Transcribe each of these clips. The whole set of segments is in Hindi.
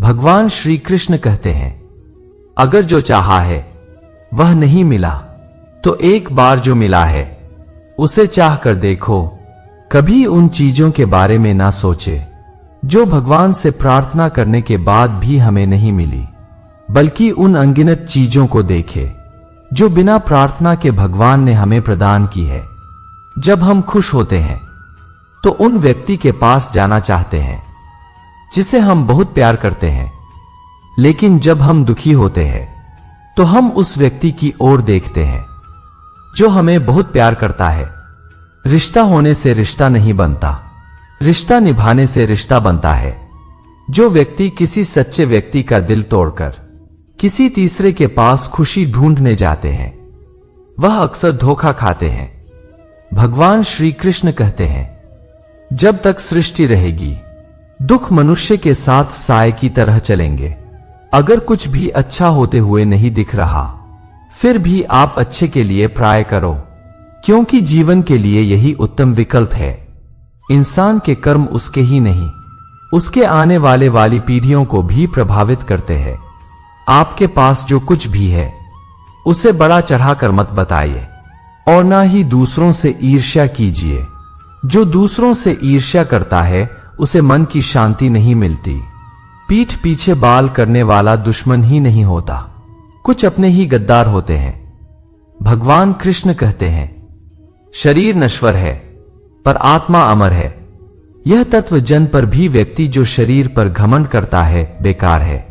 भगवान श्री कृष्ण कहते हैं, अगर जो चाहा है वह नहीं मिला तो एक बार जो मिला है उसे चाह कर देखो। कभी उन चीजों के बारे में ना सोचे जो भगवान से प्रार्थना करने के बाद भी हमें नहीं मिली, बल्कि उन अनगिनत चीजों को देखे जो बिना प्रार्थना के भगवान ने हमें प्रदान की है। जब हम खुश होते हैं तो उन व्यक्ति के पास जाना चाहते हैं जिसे हम बहुत प्यार करते हैं, लेकिन जब हम दुखी होते हैं तो हम उस व्यक्ति की ओर देखते हैं जो हमें बहुत प्यार करता है। रिश्ता होने से रिश्ता नहीं बनता, रिश्ता निभाने से रिश्ता बनता है। जो व्यक्ति किसी सच्चे व्यक्ति का दिल तोड़कर किसी तीसरे के पास खुशी ढूंढने जाते हैं वह अक्सर धोखा खाते हैं। भगवान श्री कृष्ण कहते हैं, जब तक सृष्टि रहेगी दुख मनुष्य के साथ साए की तरह चलेंगे। अगर कुछ भी अच्छा होते हुए नहीं दिख रहा फिर भी आप अच्छे के लिए प्रयास करो, क्योंकि जीवन के लिए यही उत्तम विकल्प है। इंसान के कर्म उसके ही नहीं उसके आने वाली पीढ़ियों को भी प्रभावित करते हैं। आपके पास जो कुछ भी है उसे बड़ा चढ़ाकर मत बताइए और ना ही दूसरों से ईर्ष्या कीजिए। जो दूसरों से ईर्ष्या करता है उसे मन की शांति नहीं मिलती। पीठ पीछे बाल करने वाला दुश्मन ही नहीं होता, कुछ अपने ही गद्दार होते हैं। भगवान कृष्ण कहते हैं, शरीर नश्वर है पर आत्मा अमर है। यह तत्व जन पर भी व्यक्ति जो शरीर पर घमंड करता है बेकार है।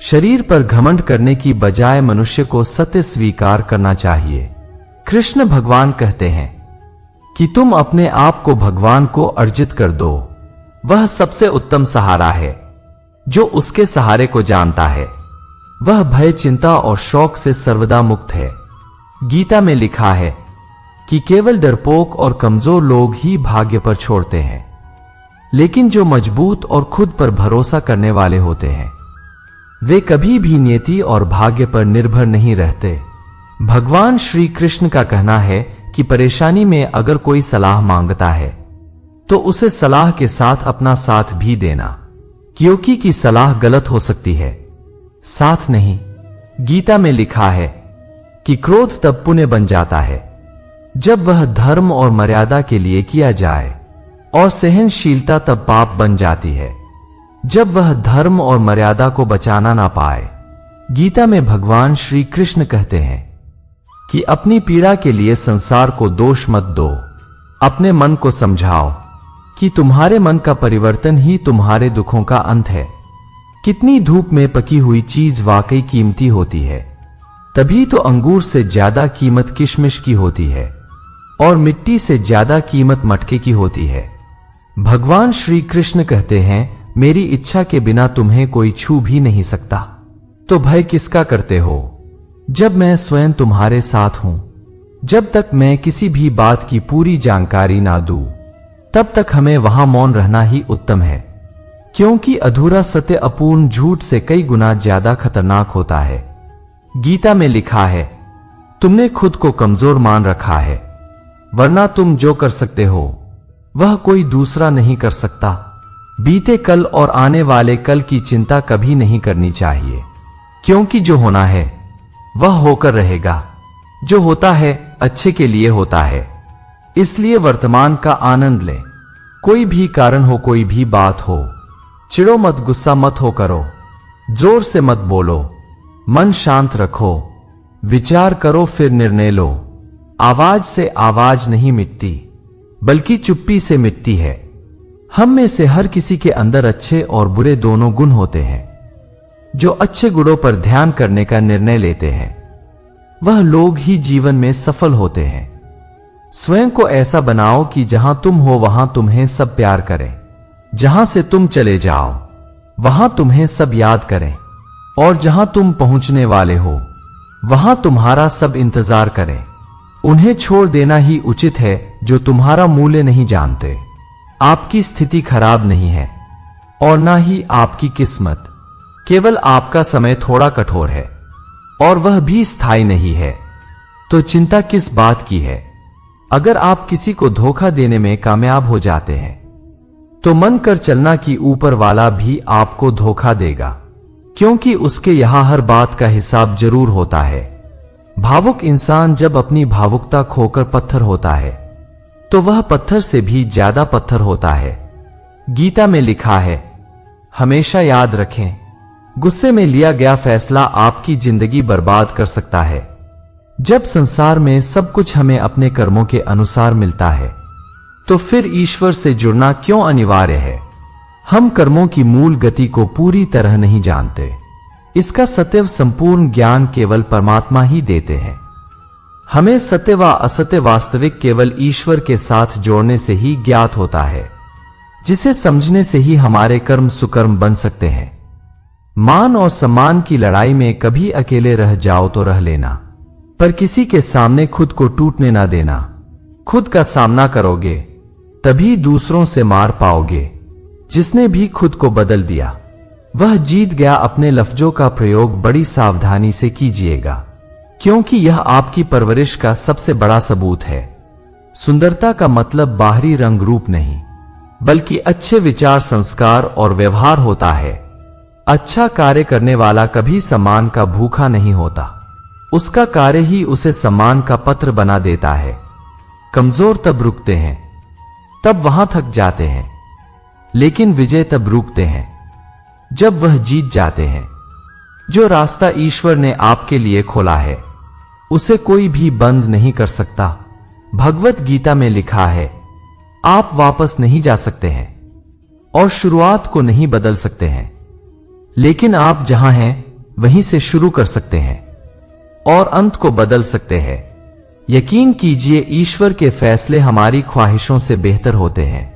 शरीर पर घमंड करने की बजाय मनुष्य को सत्य स्वीकार करना चाहिए। कृष्ण भगवान कहते हैं कि तुम अपने आप को भगवान को अर्जित कर दो। वह सबसे उत्तम सहारा है। जो उसके सहारे को जानता है वह भय, चिंता और शौक से सर्वदा मुक्त है। गीता में लिखा है कि केवल डरपोक और कमजोर लोग ही भाग्य पर छोड़ते हैं, लेकिन जो मजबूत और खुद पर भरोसा करने वाले होते हैं वे कभी भी नियति और भाग्य पर निर्भर नहीं रहते। भगवान श्री कृष्ण का कहना है कि परेशानी में अगर कोई सलाह मांगता है तो उसे सलाह के साथ अपना साथ भी देना, क्योंकि की सलाह गलत हो सकती है, साथ नहीं। गीता में लिखा है कि क्रोध तब पुण्य बन जाता है जब वह धर्म और मर्यादा के लिए किया जाए, और सहनशीलता तब पाप बन जाती है जब वह धर्म और मर्यादा को बचाना ना पाए। गीता में भगवान श्री कृष्ण कहते हैं कि अपनी पीड़ा के लिए संसार को दोष मत दो। अपने मन को समझाओ कि तुम्हारे मन का परिवर्तन ही तुम्हारे दुखों का अंत है। कितनी धूप में पकी हुई चीज वाकई कीमती होती है, तभी तो अंगूर से ज्यादा कीमत किशमिश की होती है और मिट्टी से ज्यादा कीमत मटके की होती है। भगवान श्री कृष्ण कहते हैं, मेरी इच्छा के बिना तुम्हें कोई छू भी नहीं सकता, तो भय किसका करते हो जब मैं स्वयं तुम्हारे साथ हूं। जब तक मैं किसी भी बात की पूरी जानकारी ना दूं तब तक हमें वहां मौन रहना ही उत्तम है, क्योंकि अधूरा सत्य अपूर्ण झूठ से कई गुना ज्यादा खतरनाक होता है। गीता में लिखा है, तुमने खुद को कमजोर मान रखा है, वरना तुम जो कर सकते हो वह कोई दूसरा नहीं कर सकता। बीते कल और आने वाले कल की चिंता कभी नहीं करनी चाहिए, क्योंकि जो होना है वह होकर रहेगा। जो होता है अच्छे के लिए होता है, इसलिए वर्तमान का आनंद लें। कोई भी कारण हो, कोई भी बात हो, चिढ़ो मत, गुस्सा मत हो करो, जोर से मत बोलो, मन शांत रखो, विचार करो फिर निर्णय लो। आवाज से आवाज नहीं मिटती, बल्कि चुप्पी से मिटती है। हम में से हर किसी के अंदर अच्छे और बुरे दोनों गुण होते हैं। जो अच्छे गुणों पर ध्यान करने का निर्णय लेते हैं वह लोग ही जीवन में सफल होते हैं। स्वयं को ऐसा बनाओ कि जहां तुम हो वहां तुम्हें सब प्यार करें, जहां से तुम चले जाओ वहां तुम्हें सब याद करें, और जहां तुम पहुंचने वाले हो वहां तुम्हारा सब इंतजार करें। उन्हें छोड़ देना ही उचित है जो तुम्हारा मूल्य नहीं जानते। आपकी स्थिति खराब नहीं है और ना ही आपकी किस्मत, केवल आपका समय थोड़ा कठोर है और वह भी स्थायी नहीं है। तो चिंता किस बात की है? अगर आप किसी को धोखा देने में कामयाब हो जाते हैं तो मन कर चलना कि ऊपर वाला भी आपको धोखा देगा, क्योंकि उसके यहां हर बात का हिसाब जरूर होता है। भावुक इंसान जब अपनी भावुकता खोकर पत्थर होता है तो वह पत्थर से भी ज्यादा पत्थर होता है। गीता में लिखा है, हमेशा याद रखें, गुस्से में लिया गया फैसला आपकी जिंदगी बर्बाद कर सकता है। जब संसार में सब कुछ हमें अपने कर्मों के अनुसार मिलता है तो फिर ईश्वर से जुड़ना क्यों अनिवार्य है? हम कर्मों की मूल गति को पूरी तरह नहीं जानते। इसका सत्य संपूर्ण ज्ञान केवल परमात्मा ही देते हैं। हमें सत्य व असत्य वास्तविक केवल ईश्वर के साथ जोड़ने से ही ज्ञात होता है, जिसे समझने से ही हमारे कर्म सुकर्म बन सकते हैं। मान और सम्मान की लड़ाई में कभी अकेले रह जाओ तो रह लेना, पर किसी के सामने खुद को टूटने ना देना। खुद का सामना करोगे तभी दूसरों से मार पाओगे। जिसने भी खुद को बदल दिया वह जीत गया। अपने लफ्जों का प्रयोग बड़ी सावधानी से कीजिएगा, क्योंकि यह आपकी परवरिश का सबसे बड़ा सबूत है। सुंदरता का मतलब बाहरी रंग रूप नहीं, बल्कि अच्छे विचार, संस्कार और व्यवहार होता है। अच्छा कार्य करने वाला कभी सम्मान का भूखा नहीं होता, उसका कार्य ही उसे सम्मान का पत्र बना देता है। कमजोर तब रुकते हैं, तब वहां थक जाते हैं, लेकिन विजय तब रुकते हैं जब वह जीत जाते हैं। जो रास्ता ईश्वर ने आपके लिए खोला है उसे कोई भी बंद नहीं कर सकता। भगवत गीता में लिखा है, आप वापस नहीं जा सकते हैं और शुरुआत को नहीं बदल सकते हैं, लेकिन आप जहां हैं वहीं से शुरू कर सकते हैं और अंत को बदल सकते हैं। यकीन कीजिए, ईश्वर के फैसले हमारी ख्वाहिशों से बेहतर होते हैं।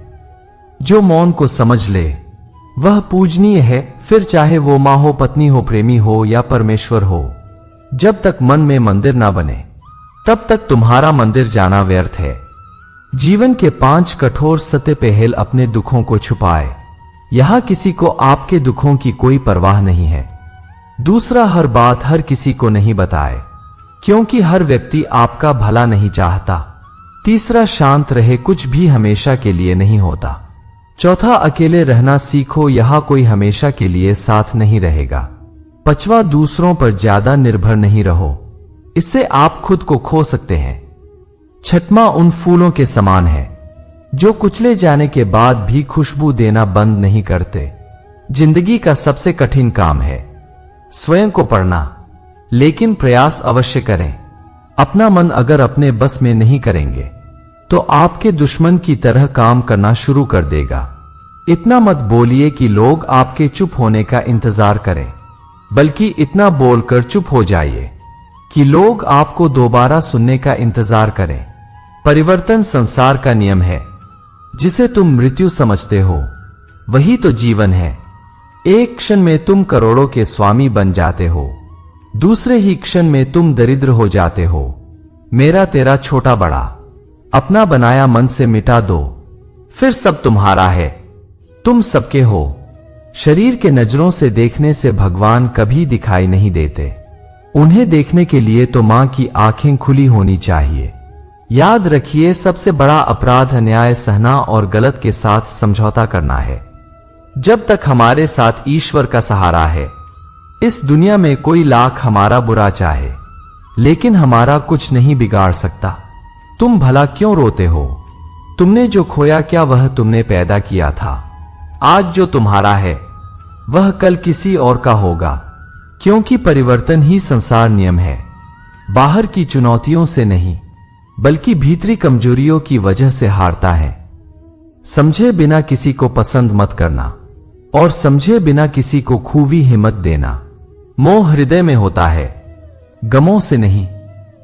जो मौन को समझ ले वह पूजनीय है, फिर चाहे वो मां हो, पत्नी हो, प्रेमी हो या परमेश्वर हो। जब तक मन में मंदिर ना बने तब तक तुम्हारा मंदिर जाना व्यर्थ है। जीवन के 5 कठोर सत्य पहल अपने दुखों को छुपाए। यहां किसी को आपके दुखों की कोई परवाह नहीं है। दूसरा, हर बात हर किसी को नहीं बताए, क्योंकि हर व्यक्ति आपका भला नहीं चाहता। तीसरा, शांत रहे, कुछ भी हमेशा के लिए नहीं होता। चौथा, अकेले रहना सीखो, यहां कोई हमेशा के लिए साथ नहीं रहेगा। पांचवा, दूसरों पर ज्यादा निर्भर नहीं रहो, इससे आप खुद को खो सकते हैं। छठवां, उन फूलों के समान है जो कुचले जाने के बाद भी खुशबू देना बंद नहीं करते। जिंदगी का सबसे कठिन काम है स्वयं को पढ़ना, लेकिन प्रयास अवश्य करें। अपना मन अगर अपने बस में नहीं करेंगे तो आपके दुश्मन की तरह काम करना शुरू कर देगा। इतना मत बोलिए कि लोग आपके चुप होने का इंतजार करें, बल्कि इतना बोलकर चुप हो जाइए कि लोग आपको दोबारा सुनने का इंतजार करें। परिवर्तन संसार का नियम है। जिसे तुम मृत्यु समझते हो वही तो जीवन है। एक क्षण में तुम करोड़ों के स्वामी बन जाते हो, दूसरे ही क्षण में तुम दरिद्र हो जाते हो। मेरा तेरा छोटा बड़ा अपना बनाया मन से मिटा दो, फिर सब तुम्हारा है, तुम सबके हो। शरीर के नजरों से देखने से भगवान कभी दिखाई नहीं देते। उन्हें देखने के लिए तो मां की आंखें खुली होनी चाहिए। याद रखिए, सबसे बड़ा अपराध अन्याय सहना और गलत के साथ समझौता करना है। जब तक हमारे साथ ईश्वर का सहारा है, इस दुनिया में कोई लाख हमारा बुरा चाहे, लेकिन हमारा कुछ नहीं बिगाड़ सकता। तुम भला क्यों रोते हो? तुमने जो खोया क्या वह तुमने पैदा किया था? आज जो तुम्हारा है वह कल किसी और का होगा, क्योंकि परिवर्तन ही संसार नियम है। बाहर की चुनौतियों से नहीं, बल्कि भीतरी कमजोरियों की वजह से हारता है। समझे बिना किसी को पसंद मत करना और समझे बिना किसी को खूबी हिम्मत देना। मोह हृदय में होता है, गमों से नहीं।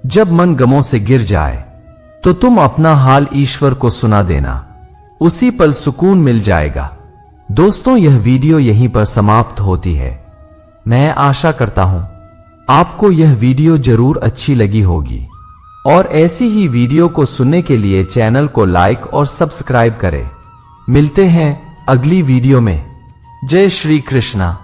जब मन गमों से गिर जाए तो तुम अपना हाल ईश्वर को सुना देना, उसी पल सुकून मिल जाएगा। दोस्तों, यह वीडियो यहीं पर समाप्त होती है। मैं आशा करता हूं आपको यह वीडियो जरूर अच्छी लगी होगी और ऐसी ही वीडियो को सुनने के लिए चैनल को लाइक और सब्सक्राइब करें। मिलते हैं अगली वीडियो में। जय श्री कृष्णा।